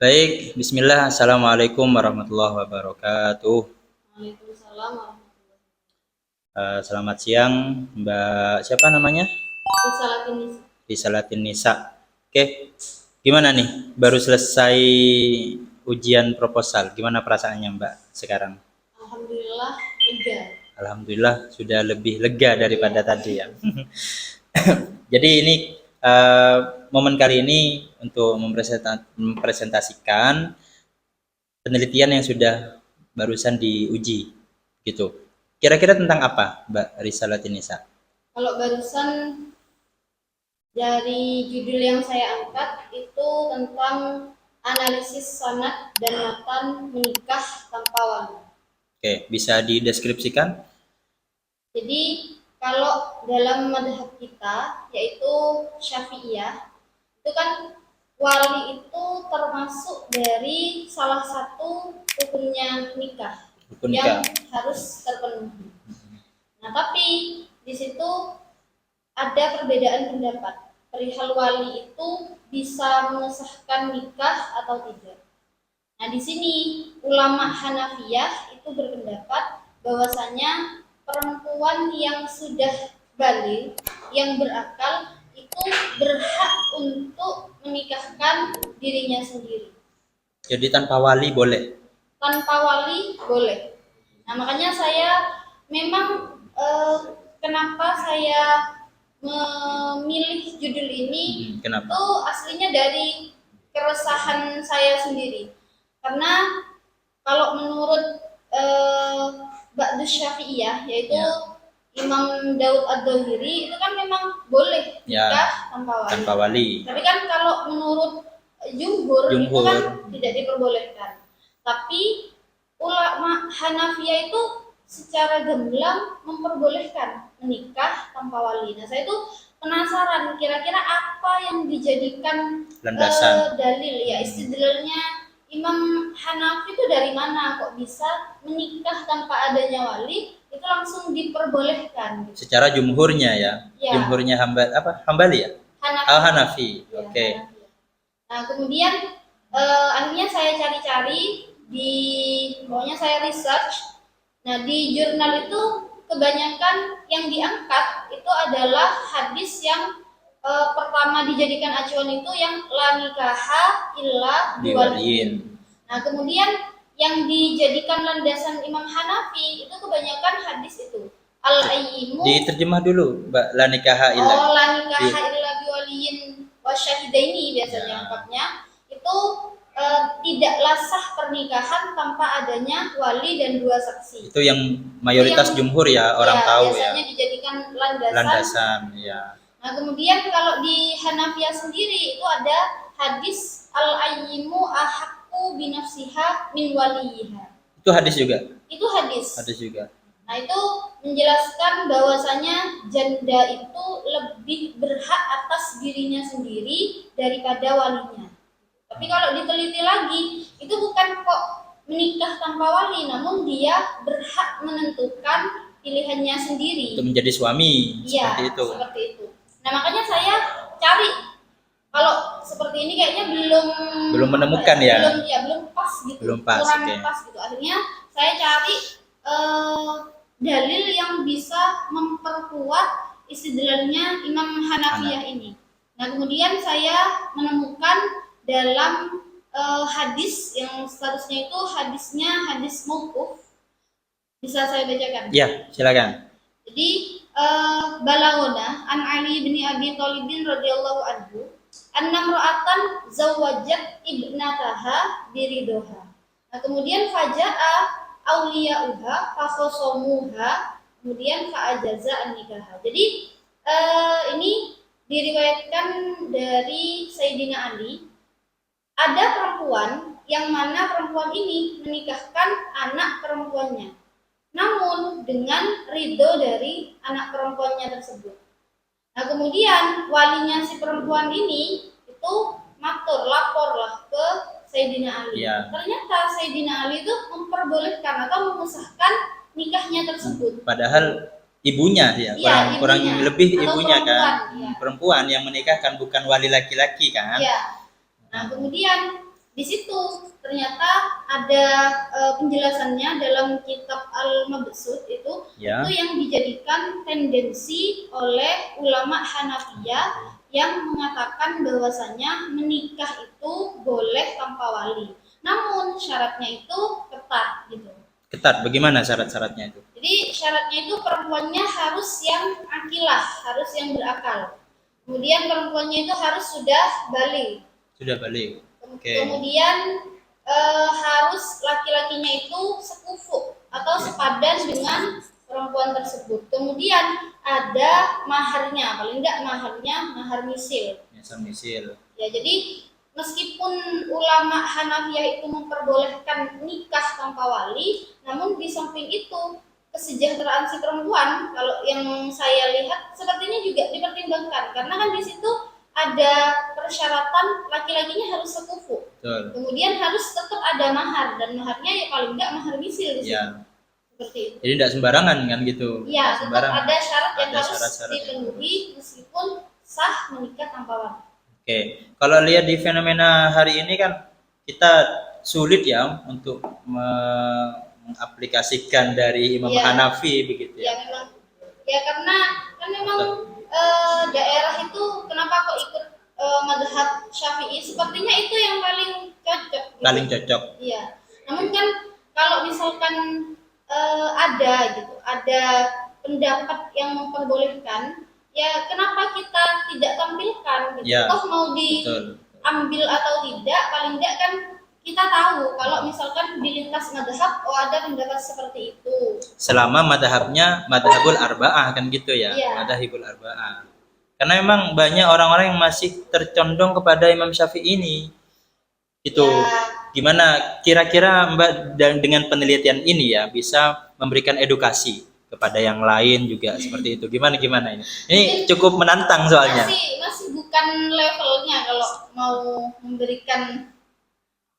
Baik, bismillah. Assalamualaikum warahmatullahi wabarakatuh. Waalaikumsalam warahmatullahi Selamat siang, Mbak. Siapa namanya? wabarakatuh. Risalatin Nisa. Oke, gimana nih? Baru selesai ujian proposal. Gimana perasaannya, Mbak, sekarang? Alhamdulillah lega. Alhamdulillah sudah lebih lega daripada Iya. tadi ya. Jadi ini momen kali ini untuk mempresentasikan penelitian yang sudah barusan diuji gitu. Kira-kira tentang apa, Mbak Risalatinisa? Kalau barusan dari judul yang saya angkat itu tentang analisis sanad dan matan menikah tanpa wali. Oke, bisa dideskripsikan? Jadi kalau dalam madhab kita yaitu Syafi'iyah itu kan wali itu termasuk dari salah satu rukunnya nikah Rukun yang nikah. harus terpenuhi. Nah, tapi di situ ada perbedaan pendapat. Perihal wali itu bisa mengesahkan nikah atau tidak. Nah, di sini ulama Hanafiyah itu berpendapat bahwasanya perempuan yang sudah balik, yang berakal itu berhak untuk menikahkan dirinya sendiri. Jadi tanpa wali boleh. Tanpa wali boleh. Nah, makanya saya memang kenapa saya memilih judul ini Kenapa? itu aslinya dari keresahan saya sendiri. Karena kalau menurut Ba'du Syafi'iyah yaitu Ya. Imam Daud Ad-Dohiri itu kan memang boleh Ya, nikah tanpa wali. tanpa wali. Tapi kan kalau menurut jumhur itu Jumhur. kan tidak diperbolehkan. Tapi ulama Hanafiyah itu secara gamblang memperbolehkan menikah tanpa wali. Nah, saya itu penasaran kira-kira apa yang dijadikan Landasan. dalil ya istidlalnya Imam Hanafi itu dari mana kok bisa menikah tanpa adanya wali itu langsung diperbolehkan gitu. Secara jumhurnya ya. Ya. Jumhurnya Hambali ya? Hanafi. Oh, Hanafi. Ya, Oke. Hanafi. Nah, kemudian akhirnya saya cari-cari di pokoknya saya research. Nah, di jurnal itu kebanyakan yang diangkat itu adalah hadis yang pertama dijadikan acuan itu yang la nikaha illa biwaliyin. Nah, kemudian yang dijadikan landasan Imam Hanafi itu kebanyakan hadis itu. Al-ayyimu. Diterjemah dulu, Mbak. La nikaha illa. Oh, la nikaha illa biwaliyin wasyahidaini biasanya lengkapnya. Itu tidaklah sah pernikahan tanpa adanya wali dan dua saksi. Itu yang mayoritas jumhur ya, orang ya, tahu biasanya ya. dijadikan landasan. Landasan, ya. Nah, kemudian kalau di Hanafiyah sendiri itu ada hadis al-ayyimu ahakku binafsiha min waliyiha. Itu hadis juga? Itu hadis. Hadis juga. Nah, itu menjelaskan bahwasanya janda itu lebih berhak atas dirinya sendiri daripada walinya. Tapi kalau diteliti lagi, itu bukan kok menikah tanpa wali, namun dia berhak menentukan pilihannya sendiri. Untuk menjadi suami, ya, seperti itu. Seperti itu. Nah, makanya saya cari kalau seperti ini kayaknya belum menemukan ya. Belum pas gitu. Belum pas, kurang okay. Pas gitu. Akhirnya saya cari dalil yang bisa memperkuat istidlalnya Imam Hanafiyah ini. Nah, kemudian saya menemukan dalam hadis yang seharusnya itu hadis mauquf. Bisa saya bacakan? Ya, silakan. Jadi balagona an Ali bin Abi Thalib radhiyallahu anhu anna imra'atan zawwajat ibnataha biridoha. Nah, kemudian faja'a auliya'uha fakhosomuha kemudian fa'ajaza an-nikaha. Jadi ini diriwayatkan dari Sayyidina Ali. Ada perempuan yang mana perempuan ini menikahkan anak perempuannya, namun dengan ridho dari anak perempuannya tersebut. Nah, kemudian walinya si perempuan ini itu laporlah ke Sayyidina Ali. Ya. Ternyata Sayyidina Ali itu memperbolehkan atau mengesahkan nikahnya tersebut. Padahal ibunya ya, kurang lebih ibunya kan. Ya. Perempuan yang menikahkan, bukan wali laki-laki kan. Ya. Nah, kemudian di situ ternyata ada penjelasannya dalam kitab Al-Mabsut itu Ya. yang dijadikan tendensi oleh ulama Hanafiyah yang mengatakan bahwasanya menikah itu boleh tanpa wali. Namun syaratnya itu ketat gitu. Ketat. Bagaimana syarat-syaratnya itu? Jadi syaratnya itu perempuannya harus yang akilah, harus yang berakal. Kemudian perempuannya itu harus sudah balik. Sudah balik. Oke. Kemudian harus laki-lakinya itu sekufu atau sepadan dengan perempuan tersebut. Kemudian ada maharnya, paling enggak maharnya mahar misil. Misil. Ya, jadi meskipun ulama Hanafiyah itu memperbolehkan nikah tanpa wali, namun di samping itu kesejahteraan si perempuan kalau yang saya lihat sepertinya juga dipertimbangkan karena kan di situ ada persyaratan laki-lakinya harus sekufu. Betul. Kemudian harus tetap ada mahar dan maharnya ya paling enggak mahar misil di situ. Ya. Seperti itu. Jadi tidak sembarangan kan gitu. Iya, tetap ada syarat yang Ada harus syarat-syarat. dipenuhi meskipun sah menikah tanpa wali. Oke. Kalau lihat di fenomena hari ini kan kita sulit ya untuk mengaplikasikan dari Imam Iya. Hanafi begitu Ya ya. memang ya karena kan memang daerah itu kenapa kok ikut mazhab Syafi'i sepertinya itu yang paling cocok gitu. Paling cocok. Iya. Namun kan kalau misalkan ada pendapat yang memperbolehkan, ya kenapa kita tidak tampilkan gitu. Ya, Toh mau Betul. diambil atau tidak, paling tidak kan kita tahu kalau misalkan di lintas mazhab ada pendapat seperti itu. Selama madhabnya madhabul arba'ah kan gitu ya. Iya. Madhabul arba'ah. Karena memang banyak orang-orang yang masih tercondong kepada Imam Syafi'i ini. Itu Ya, gimana kira-kira Mbak dengan penelitian ini ya bisa memberikan edukasi kepada yang lain juga seperti itu. Gimana ini? Ini cukup menantang soalnya. masih bukan levelnya kalau mau memberikan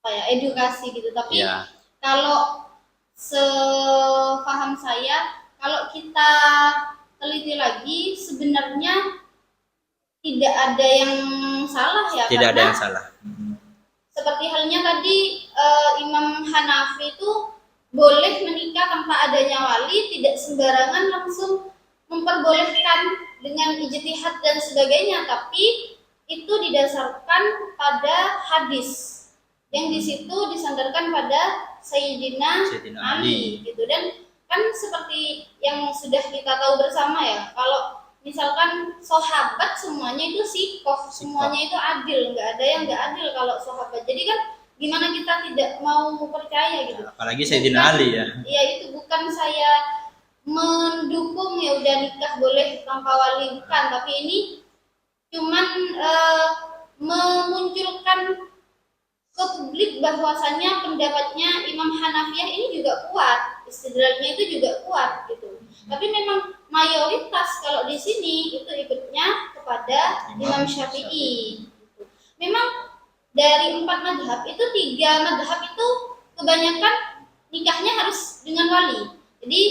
apa ya edukasi gitu, tapi Ya. kalau sepaham saya kalau kita teliti lagi sebenarnya tidak ada yang salah ya, Tidak ada karena yang salah. seperti halnya tadi Imam Hanafi itu boleh menikah tanpa adanya wali, tidak sembarangan langsung memperbolehkan dengan ijtihad dan sebagainya, tapi itu didasarkan pada hadis yang di situ disandarkan pada Sayyidina Ali gitu. Dan kan seperti yang sudah kita tahu bersama ya, kalau misalkan sahabat semuanya itu sikoh, semuanya itu adil, nggak ada yang nggak adil kalau sahabat. Jadi kan gimana kita tidak mau percaya gitu. Apalagi Sayyidina Ali ya. Iya, itu bukan saya mendukung ya udah nikah boleh tanpa wali, bukan, tapi ini cuman memunculkan ke publik bahwasanya pendapatnya Imam Hanafiyah ini juga kuat, istidlalnya itu juga kuat gitu. Tapi memang mayoritas kalau di sini itu ikutnya kepada Imam Syafi'i. Gitu. Memang dari 4 madhab itu 3 madhab itu kebanyakan nikahnya harus dengan wali. Jadi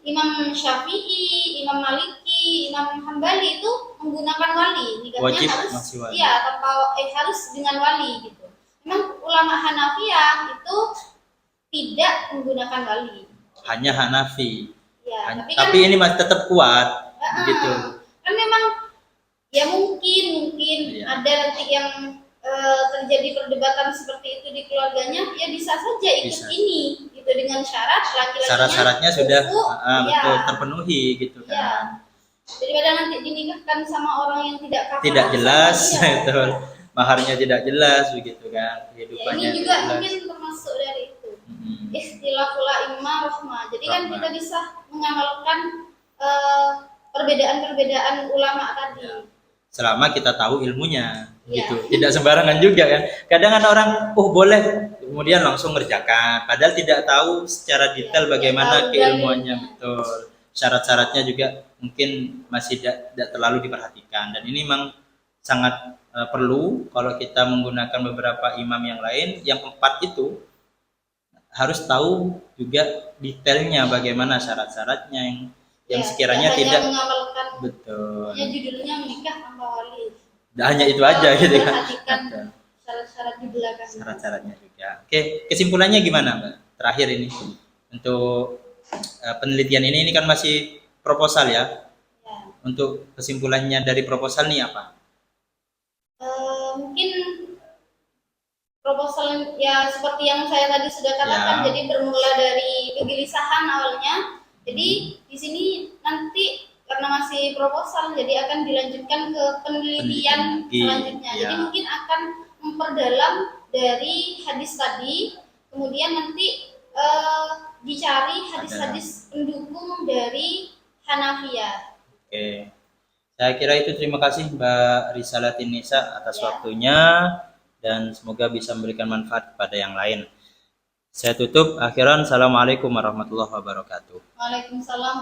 Imam Syafi'i, Imam Maliki, Imam Hambali itu menggunakan wali, nikahnya Wajib harus masih wali. iya tanpa harus dengan wali gitu. Memang ulama Hanafiyah itu tidak menggunakan wali. Hanya Hanafi. Ya, Tapi ini masih tetap kuat gitu. Kan memang ya mungkin Iya. ada nanti yang terjadi perdebatan seperti itu di keluarganya, ya bisa saja ikut Bisa. ini gitu dengan syarat laki-lakinya Syarat-syaratnya sudah kufu, betul terpenuhi gitu kan. ya. Daripada nanti dinikahkan sama orang yang tidak kafah, Tidak jelas, ya. betul. Maharnya tidak jelas begitu kan. Ya, Kehidupannya ini juga tidak jelas. mungkin termasuk dari itu. Hmm. Ikhtilaful a'immah rahmah. Jadi kan Rahmah. kita bisa mengamalkan perbedaan-perbedaan ulama tadi. Ya. Selama kita tahu ilmunya Ya. gitu. Tidak sembarangan juga kan. Kadang ada orang boleh kemudian langsung ngerjakan padahal tidak tahu secara detail Ya, bagaimana tidak tahu keilmuannya, dalilnya. betul. Syarat-syaratnya juga mungkin masih tidak terlalu diperhatikan dan ini memang sangat perlu kalau kita menggunakan beberapa imam yang lain. Yang 4 itu harus tahu juga detailnya bagaimana syarat-syaratnya yang Ya, sekiranya hanya tidak mengamalkan, betul. ya judulnya menikah tanpa wali. Hanya itu aja gitu kan. Perhatikan Betul. syarat-syarat di belakang. Syarat-syaratnya juga. Oke, kesimpulannya gimana, Mbak? Terakhir ini untuk penelitian ini kan masih proposal ya. Ya. Untuk kesimpulannya dari proposal nih apa? Mungkin proposal ya seperti yang saya tadi sudah katakan, Ya. jadi bermula dari kegelisahan awalnya. Jadi di sini nanti karena masih proposal, jadi akan dilanjutkan ke penelitian selanjutnya. Ya. Jadi mungkin akan memperdalam dari hadis tadi, kemudian nanti dicari hadis-hadis pendukung dari Hanafiyah. Oke. Saya kira itu, terima kasih Mbak Risalatin Nisa atas waktunya dan semoga bisa memberikan manfaat kepada yang lain. Saya tutup akhiran. Assalamualaikum warahmatullahi wabarakatuh. Waalaikumsalam.